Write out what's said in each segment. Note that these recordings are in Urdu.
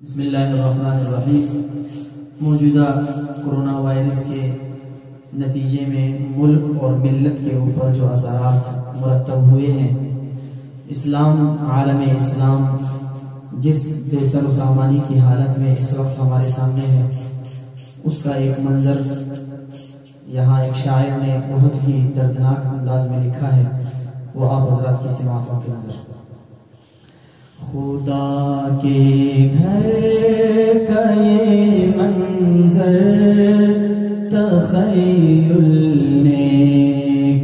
بسم اللہ الرحمن الرحیم۔ موجودہ کرونا وائرس کے نتیجے میں ملک اور ملت کے اوپر جو اثرات مرتب ہوئے ہیں، عالم اسلام جس بے سر و سامانی کی حالت میں اس وقت ہمارے سامنے ہے، اس کا ایک منظر یہاں ایک شاعر نے بہت ہی دردناک انداز میں لکھا ہے، وہ آپ حضرات کی سماعتوں کی نظر۔ خدا کے گھر کا یہ منظر تخیل نے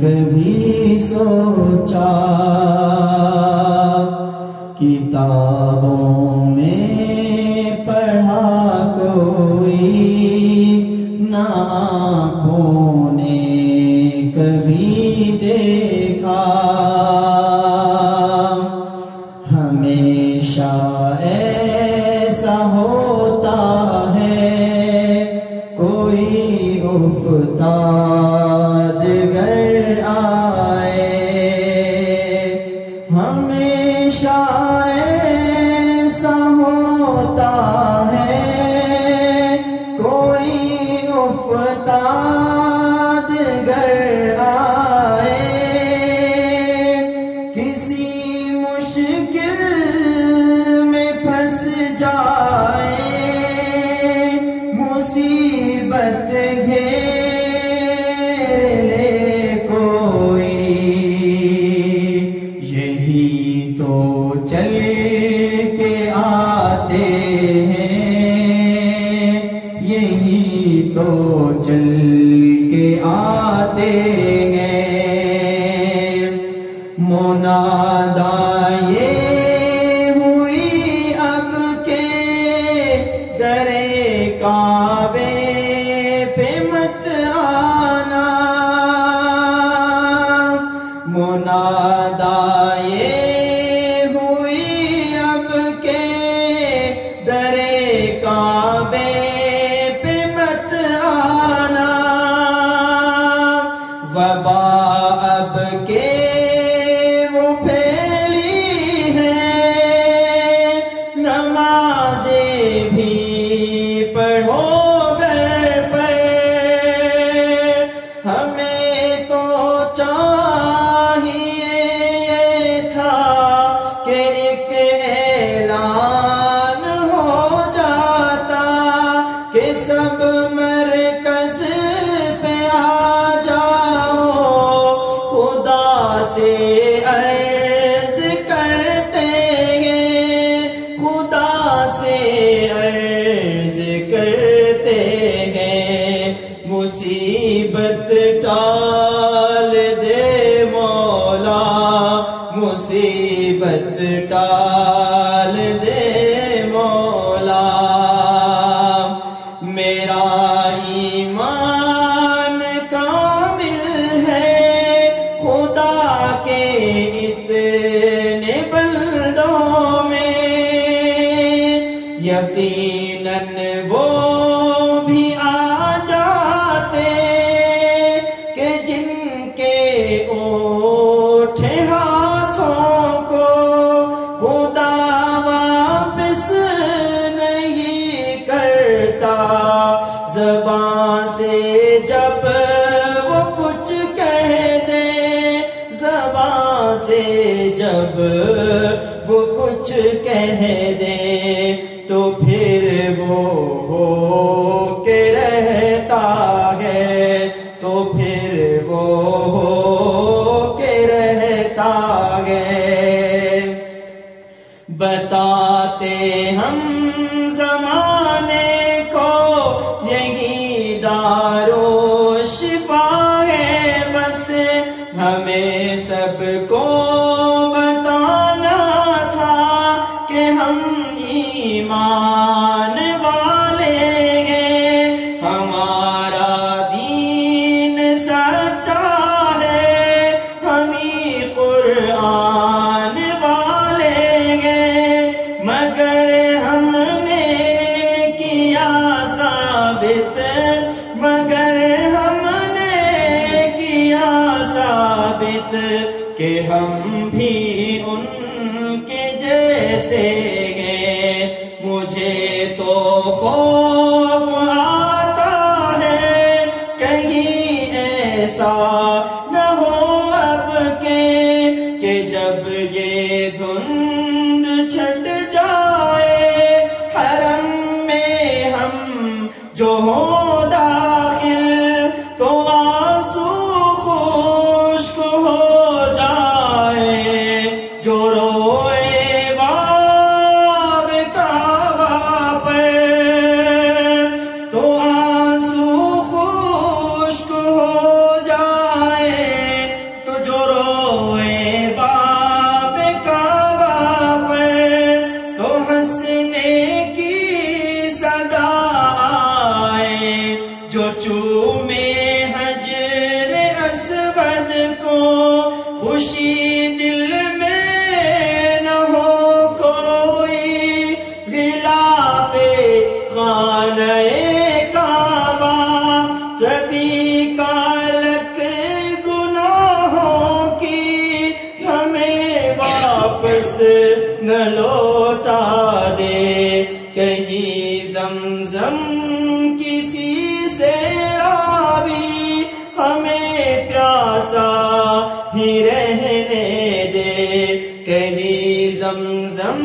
کبھی سوچا، کتابوں میں پڑھا کوئی نہ آنکھوں نے کبھی دیکھا، ہمیشہ ایسا ہوتا ہے کوئی افتاد گر آئے، ہمیشہ ایسا ہوتا ہے کوئی افتاد گر آئے، کسی مشکل میں پھنس جائے، مصیبت گھیر لے کوئی، یہی تو چل کے آتے ہیں، یہی تو چل کے آتے ہیں، منادا یہ ہوئی اب کے درے کعبے پہ مت آنا، منادا یہ ہوئی اب کے درے کعبے پہ مت آنا، وبا اب کے وہ پھیلی ہے، نمازیں بھی پڑھو گھر پر، ہمیں تو چاہیے تھا کہ ایک اعلان ہو جاتا کہ سب مرکز پہ آ جاؤ، خدا سے عرض کرتے ہیں، خدا سے عرض کرتے ہیں، مصیبت ٹال دے مولا، مصیبت ٹال دے مولا، میرا ایمان کامل ہے خدا کے اتنے بندوں میں، یقیناً وہ بھی آ جاتے کہ جن کے اوٹھے ہاتھوں کو خدا واپس نہیں کرتا، زبان سے جب وہ کچھ کہہ دے، زبان سے جب وہ کچھ کہہ دے تو پھر وہ ہو کے رہتا ہے، تو پھر وہ ہو کے رہتا ہے، بتاتے ہم زمانے کو یہی دارو شفا ہے، بس ہمیں سب کو بتانا تھا کہ ہم ایمان والے ہیں، ہمارا دین سچا ہے، ہم ہی قرآن والے ہیں، مگر ہم نے کیا ثابت، مگر ہم نے کیا ثابت کہ ہم بھی ان کے جیسے ہیں، مجھے تو خوف آتا ہے کہیں ایسا نہ ہو اب کہ جب یہ دھند چھٹ جائے حرم میں ہم جو ہو داخل تو آنسو خشک ہو جائے جو روئے باب کعبہ پر تو آنسو خشک ہو جائے تو جو روئے باب کعبہ پر تو ہنسنے کی صدا آئے جو چومے حجر اسود کو خوشی دل میں نہ ہو کوئی غلاف خانہ کعبہ سبھی کالک گناہوں کی ہمیں واپس نہ لوٹا دے کہیں زمزم کسی سے راوی ہمیں پیاسا ہی رہنے دے کہیں زمزم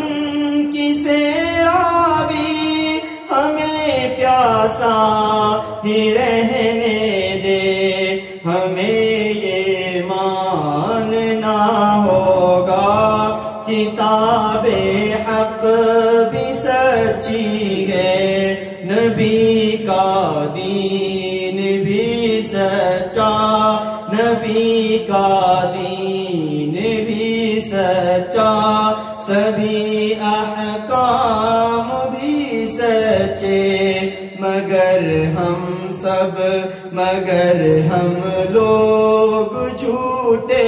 کسی راوی ہمیں پیاسا ہی رہنے دے ہمیں یہ ماننا ہوگا کتاب حق بھی سچی ہے نبی کا دین بھی سچا نبی کا دین بھی سچا سبھی احکام بھی سچے مگر ہم لوگ جھوٹے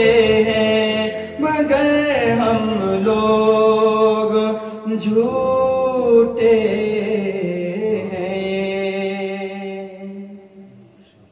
ہیں مگر ہم لوگ جھوٹے